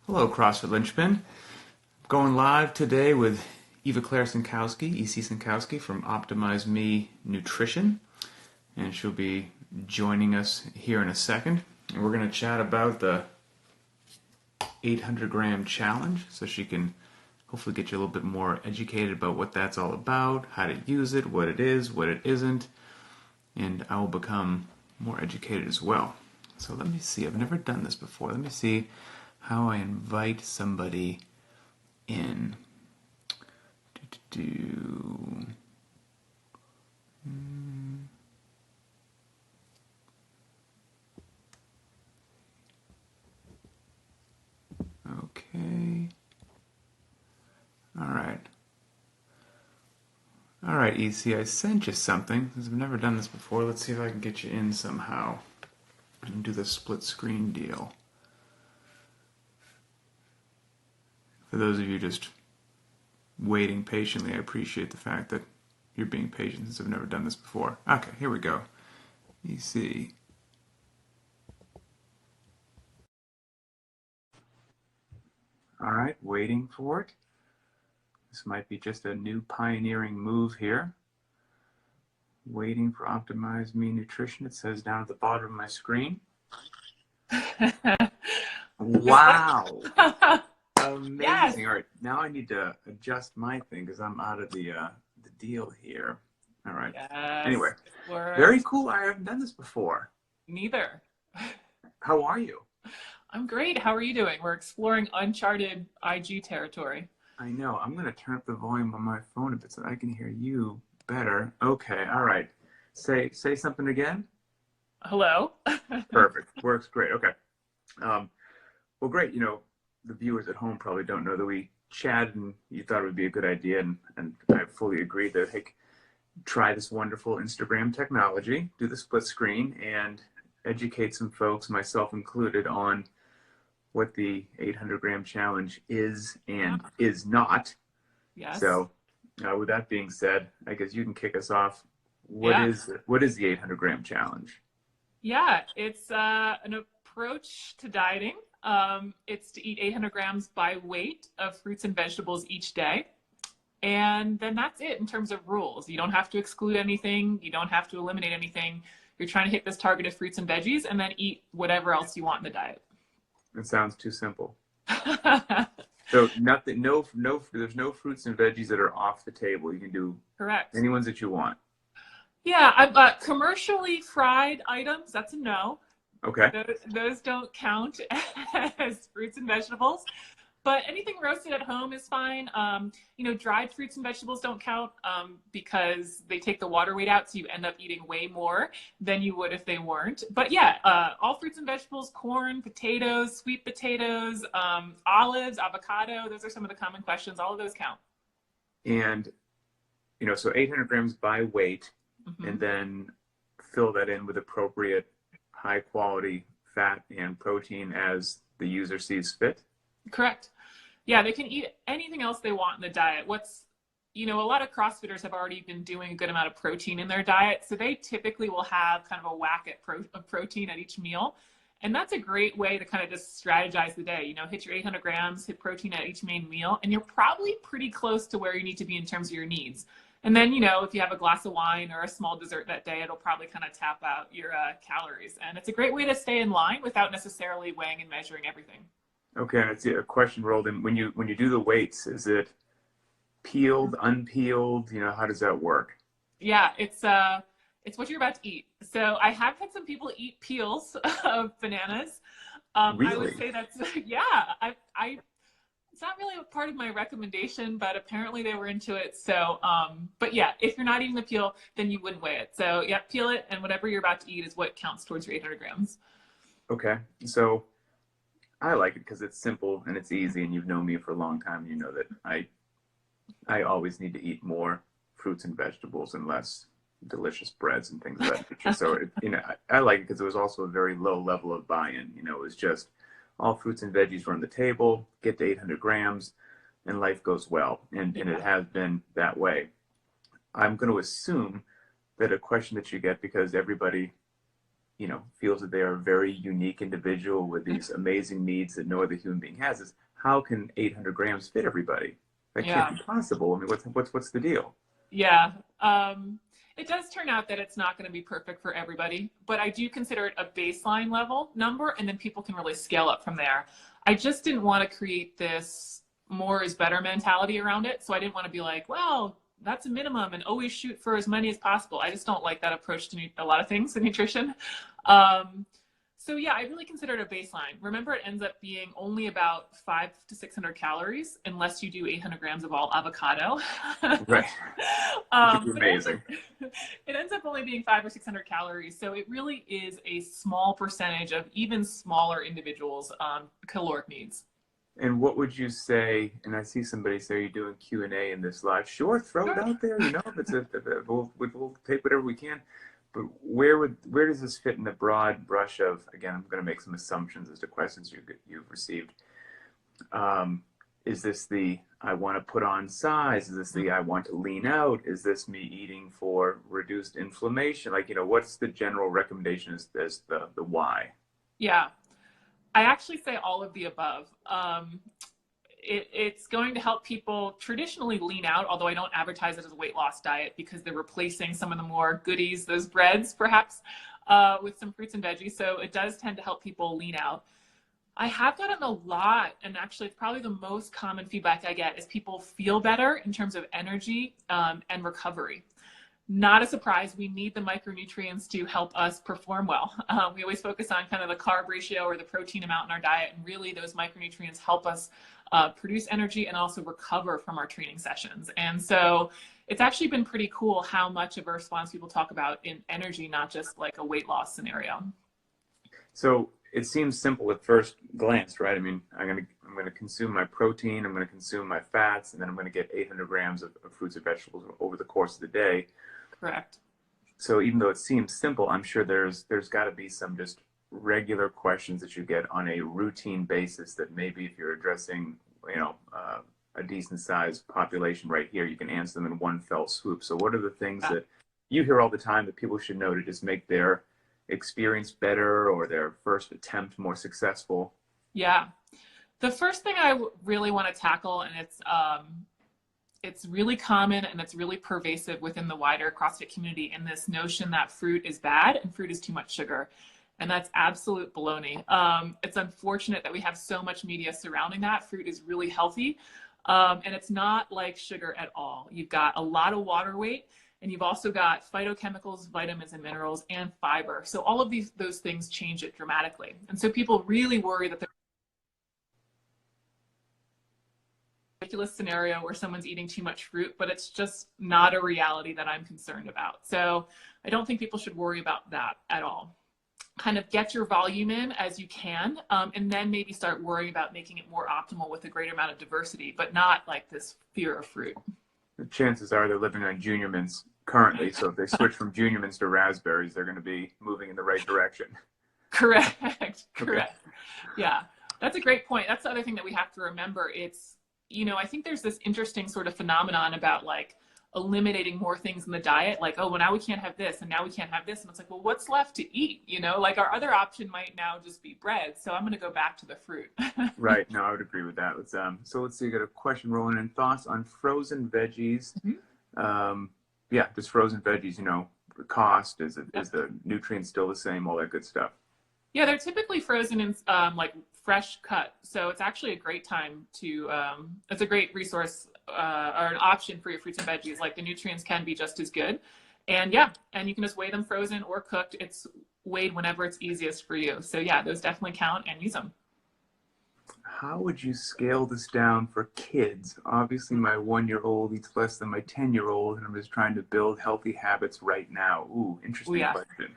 Hello, CrossFit Linchpin. Going live today with Eva Claire Synkowski, EC Synkowski from OptimizeMe Nutrition, and she'll be joining us here in a second. And we're going to chat about the 800-gram challenge, so she can hopefully get you a little bit more educated about what that's all about, how to use it, what it is, what it isn't, and I will become more educated as well. So let me see. I've never done this before. Let me see how I invite somebody in. Okay. All right. All right, EC, I sent you something. Since I've never done this before, let's see if I can get you in somehow and do the split screen deal. For those of you just waiting patiently, I appreciate the fact that you're being patient since I've never done this before. Okay, here we go. EC. All right, waiting for it. This might be just a new pioneering move here. Waiting for OptimizeMe Nutrition. It says down at the bottom of my screen. Wow. Amazing. Yes. All right, now I need to adjust my thing because I'm out of the deal here. All right. Yes, anyway, very cool. I haven't done this before. Neither. How are you? I'm great. How are you doing? We're exploring uncharted IG territory. I know. I'm going to turn up the volume on my phone a bit so I can hear you better. Okay. All right. Say something again. Hello. Perfect. Works great. Okay. Well, great. You know, the viewers at home probably don't know that we chatted and you thought it would be a good idea, and I fully agree that, hey, try this wonderful Instagram technology, do the split screen, and educate some folks, myself included, on what the 800-gram challenge is and is not. Yes. So with that being said, I guess you can kick us off. What is the 800-gram challenge? Yeah, it's an approach to dieting. It's to eat 800 grams by weight of fruits and vegetables each day. And then that's it in terms of rules. You don't have to exclude anything. You don't have to eliminate anything. You're trying to hit this target of fruits and veggies and then eat whatever else you want in the diet. It sounds too simple. So nothing, no, there's no fruits and veggies that are off the table. You can do correct any ones that you want. Yeah, I've commercially fried items. That's a no. Okay. Those don't count as fruits and vegetables. But anything roasted at home is fine. You know, dried fruits and vegetables don't count because they take the water weight out, so you end up eating way more than you would if they weren't. But yeah, all fruits and vegetables, corn, potatoes, sweet potatoes, olives, avocado, those are some of the common questions. All of those count. And, you know, so 800 grams by weight, and then fill that in with appropriate high quality fat and protein as the user sees fit. Correct. Yeah, they can eat anything else they want in the diet. You know, a lot of CrossFitters have already been doing a good amount of protein in their diet. So they typically will have kind of a whack of protein at each meal. And that's a great way to kind of just strategize the day. You know, hit your 800 grams, hit protein at each main meal, and you're probably pretty close to where you need to be in terms of your needs. And then, you know, if you have a glass of wine or a small dessert that day, it'll probably kind of tap out your calories. And it's a great way to stay in line without necessarily weighing and measuring everything. Okay, I see a question rolled in. When you do the weights, is it peeled, unpeeled? You know, how does that work? Yeah, it's what you're about to eat. So I have had some people eat peels of bananas. Really? I would say that's yeah. I it's not really a part of my recommendation, but apparently they were into it. So, but yeah, if you're not eating the peel, then you wouldn't weigh it. So yeah, peel it, and whatever you're about to eat is what counts towards your 800 grams. Okay, so I like it because it's simple and it's easy, and you've known me for a long time. You know that I always need to eat more fruits and vegetables and less delicious breads and things of that nature. So you know, I like it because it was also a very low level of buy-in. You know, it was just all fruits and veggies were on the table, get to 800 grams, and life goes well. And it has been that way. I'm going to assume that a question that you get, because everybody feels that they are a very unique individual with these amazing needs that no other human being has, is how can 800 grams fit everybody? That can't Yeah. be possible. I mean, what's the deal? Yeah. It does turn out that it's not going to be perfect for everybody, but I do consider it a baseline level number, and then people can really scale up from there. I just didn't want to create this more is better mentality around it. So I didn't want to be like, well, that's a minimum and always shoot for as many as possible. I just don't like that approach to a lot of things in nutrition. So yeah, I really consider it a baseline. Remember, it ends up being only about 500 to 600 calories unless you do 800 grams of all avocado. Right. Which is amazing. It ends up only being 500 or 600 calories. So it really is a small percentage of even smaller individuals' caloric needs. And what would you say, and I see somebody say you're doing Q&A in this live, sure, throw it out there, if it's we'll take whatever we can. But where does this fit in the broad brush of, again, I'm going to make some assumptions as to questions you've received. Is this the, I want to put on size? Is this the, I want to lean out? Is this me eating for reduced inflammation? Like, what's the general recommendation as the why? Yeah, I actually say all of the above. It's going to help people traditionally lean out, although I don't advertise it as a weight loss diet because they're replacing some of the more goodies, those breads perhaps, with some fruits and veggies. So it does tend to help people lean out. I have gotten a lot, and actually it's probably the most common feedback I get is people feel better in terms of energy and recovery. Not a surprise, we need the micronutrients to help us perform well. We always focus on kind of the carb ratio or the protein amount in our diet, and really those micronutrients help us produce energy and also recover from our training sessions. And so it's actually been pretty cool how much of a response people talk about in energy, not just like a weight loss scenario. So it seems simple at first glance, right? I mean, I'm going to consume my protein, I'm going to consume my fats, and then I'm going to get 800 grams of fruits and vegetables over the course of the day. Correct. So even though it seems simple, I'm sure there's got to be some just regular questions that you get on a routine basis that maybe if you're addressing, a decent sized population right here, you can answer them in one fell swoop. So what are the things that you hear all the time that people should know to just make their experience better or their first attempt more successful? Yeah. The first thing I really want to tackle, and it's really common and it's really pervasive within the wider CrossFit community, in this notion that fruit is bad and fruit is too much sugar. And that's absolute baloney. It's unfortunate that we have so much media surrounding that. Fruit is really healthy. And it's not like sugar at all. You've got a lot of water weight, and you've also got phytochemicals, vitamins and minerals, and fiber. So all of those things change it dramatically. And so people really worry that ridiculous scenario where someone's eating too much fruit, but it's just not a reality that I'm concerned about. So I don't think people should worry about that at all. Kind of get your volume in as you can, and then maybe start worrying about making it more optimal with a greater amount of diversity, but not like this fear of fruit. The chances are they're living on Junior Mints currently, so if they switch from Junior Mints to raspberries, they're going to be moving in the right direction. Correct. Okay. Yeah, that's a great point. That's the other thing that we have to remember. It's, I think there's this interesting sort of phenomenon about like eliminating more things in the diet. Like, oh, well, now we can't have this and now we can't have this. And it's like, well, what's left to eat? Like our other option might now just be bread. So I'm going to go back to the fruit. Right. No, I would agree with that. So let's see, you got a question rolling in. Thoughts on frozen veggies? Mm-hmm. Yeah, just frozen veggies, cost, is the nutrients still the same, all that good stuff? Yeah, they're typically frozen in like fresh cut. So it's actually a great time to, it's a great resource or an option for your fruits and veggies. Like the nutrients can be just as good. And yeah, and you can just weigh them frozen or cooked. It's weighed whenever it's easiest for you. So yeah, those definitely count and use them. How would you scale this down for kids? Obviously, my 1-year-old eats less than my 10-year-old, and I'm just trying to build healthy habits right now. Ooh, interesting question.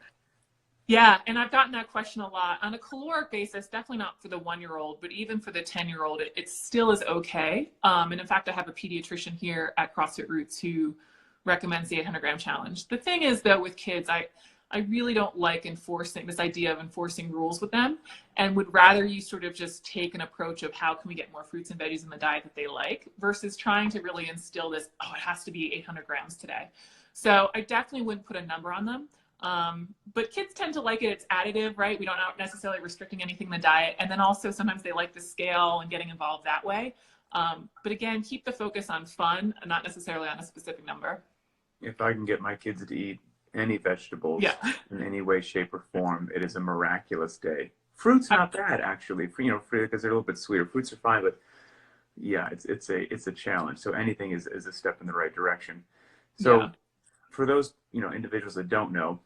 Yeah, and I've gotten that question a lot. On a caloric basis, definitely not for the 1-year-old, but even for the 10-year-old, it still is okay. And in fact, I have a pediatrician here at CrossFit Roots who recommends the 800-gram challenge. The thing is, though, with kids, I really don't like enforcing this idea of enforcing rules with them, and would rather you sort of just take an approach of how can we get more fruits and veggies in the diet that they like versus trying to really instill this, oh, it has to be 800 grams today. So I definitely wouldn't put a number on them. But kids tend to like it. It's additive, right? We don't necessarily restricting anything in the diet. And then also sometimes they like the scale and getting involved that way. But again, keep the focus on fun and not necessarily on a specific number. If I can get my kids to eat any vegetables Yeah. in any way, shape, or form, it is a miraculous day. Fruit's not bad, actually, because they're a little bit sweeter. Fruits are fine, but yeah, it's a challenge. So anything is a step in the right direction. So Yeah. for those individuals that don't know,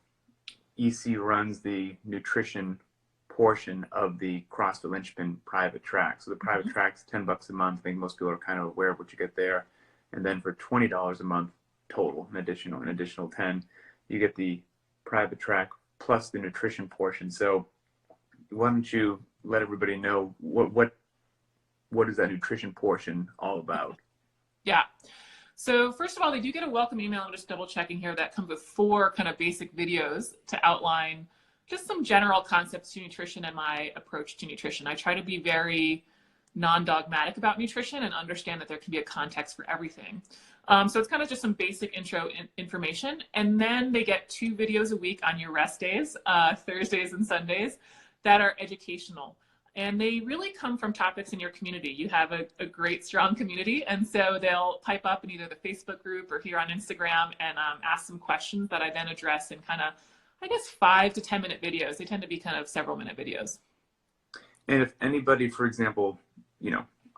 EC runs the nutrition portion of the CrossFit Linchpin private track. So the private track's $10 a month. I think most people are kind of aware of what you get there. And then for $20 a month total, an additional 10, you get the private track plus the nutrition portion. So why don't you let everybody know what is that nutrition portion all about? Yeah. So first of all, they do get a welcome email. I'm just double checking here. That comes with 4 kind of basic videos to outline just some general concepts to nutrition and my approach to nutrition. I try to be very non-dogmatic about nutrition and understand that there can be a context for everything. So it's kind of just some basic intro information. And then they get 2 videos a week on your rest days, Thursdays and Sundays, that are educational. And they really come from topics in your community. You have a great, strong community. And so they'll pipe up in either the Facebook group or here on Instagram and ask some questions that I then address in kind of, I guess, 5 to 10 minute videos. They tend to be kind of several minute videos. And if anybody, for example,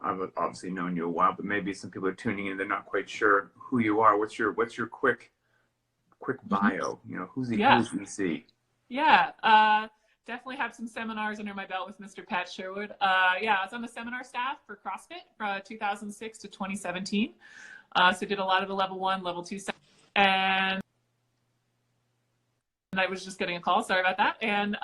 I've obviously known you a while, but maybe some people are tuning in, they're not quite sure who you are. What's your quick bio? Who's EC? Yeah. Definitely have some seminars under my belt with Mr. Pat Sherwood. I was on the seminar staff for CrossFit from 2006 to 2017. So did a lot of the level 1, level 2 and I was just getting a call. Sorry about that. And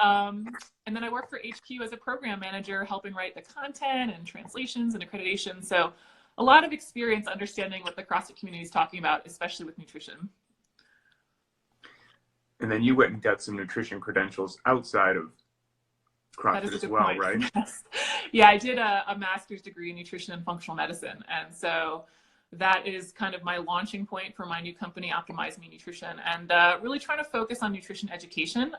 then I work for HQ as a program manager, helping write the content and translations and accreditation. So a lot of experience understanding what the CrossFit community is talking about, especially with nutrition. And then you went and got some nutrition credentials outside of CrossFit as well, point. right? Yes. Yeah, I did a master's degree in nutrition and functional medicine. And so that is kind of my launching point for my new company, OptimizeMe Nutrition, and really trying to focus on nutrition education.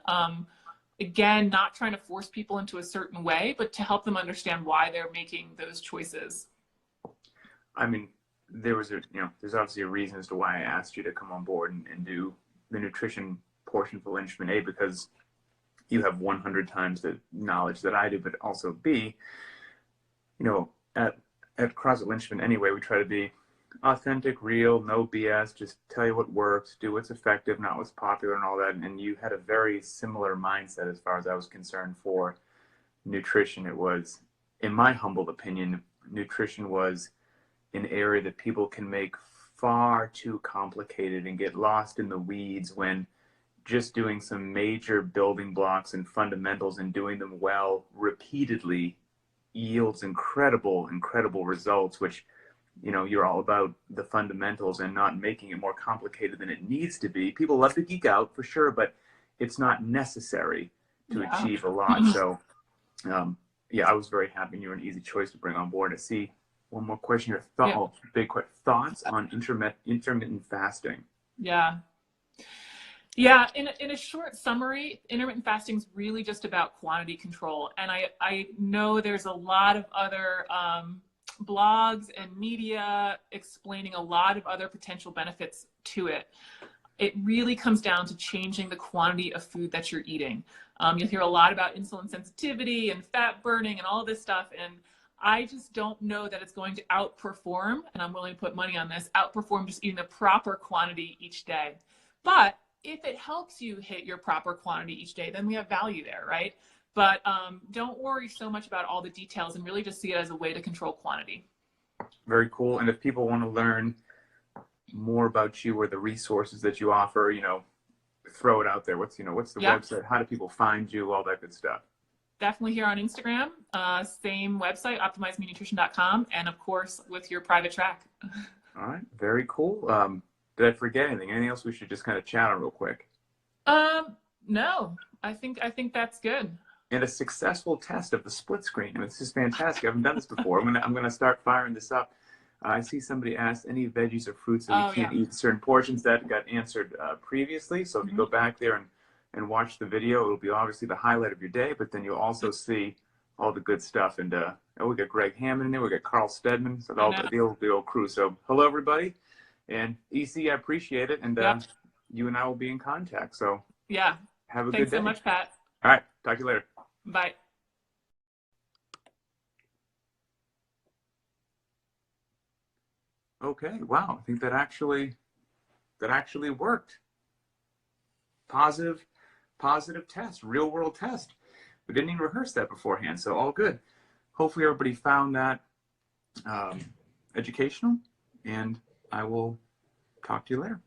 Again, not trying to force people into a certain way, but to help them understand why they're making those choices. I mean, there's obviously a reason as to why I asked you to come on board and do the nutrition portion for Linchpin. A, because you have 100 times the knowledge that I do, but also B, at CrossFit Linchpin anyway, we try to be authentic, real, no BS, just tell you what works, do what's effective, not what's popular and all that. And you had a very similar mindset as far as I was concerned for nutrition. It was, in my humble opinion, nutrition was an area that people can make far too complicated and get lost in the weeds, when just doing some major building blocks and fundamentals and doing them well repeatedly yields incredible results, which you're all about the fundamentals and not making it more complicated than it needs to be. People love to geek out for sure, but it's not necessary to achieve a lot. So I was very happy, and you were an easy choice to bring on board. I see one more question here. Thoughts on intermittent fasting? Yeah, in a short summary, intermittent fasting is really just about quantity control. And I know there's a lot of other blogs and media explaining a lot of other potential benefits to it. It really comes down to changing the quantity of food that you're eating. You'll hear a lot about insulin sensitivity and fat burning and all this stuff. And I just don't know that it's going to outperform, and I'm willing to put money on this, outperform just eating the proper quantity each day. But if it helps you hit your proper quantity each day, then we have value there, right? But don't worry so much about all the details, and really just see it as a way to control quantity. Very cool. And if people want to learn more about you or the resources that you offer, throw it out there. What's the website? How do people find you? All that good stuff. Definitely here on Instagram, same website, OptimizeMeNutrition.com, and of course with your private track. All right, very cool. Did I forget anything? Anything else we should just kind of chat on real quick? No, I think that's good. And a successful test of the split screen. I mean, this is fantastic. I haven't done this before. I'm gonna start firing this up. I see somebody asked any veggies or fruits that we can't eat certain portions. That got answered previously. So if you go back there and and watch the video. It'll be obviously the highlight of your day, but then you'll also see all the good stuff. And we got Greg Hammond in there. We got Carl Steadman. So all the old crew. So hello, everybody. And EC, I appreciate it. And you and I will be in contact. So yeah. Have a good day. Thanks so much, Pat. All right. Talk to you later. Bye. Okay. Wow. I think that actually worked. Positive test, real world test. We didn't even rehearse that beforehand. So all good. Hopefully everybody found that educational, and I will talk to you later.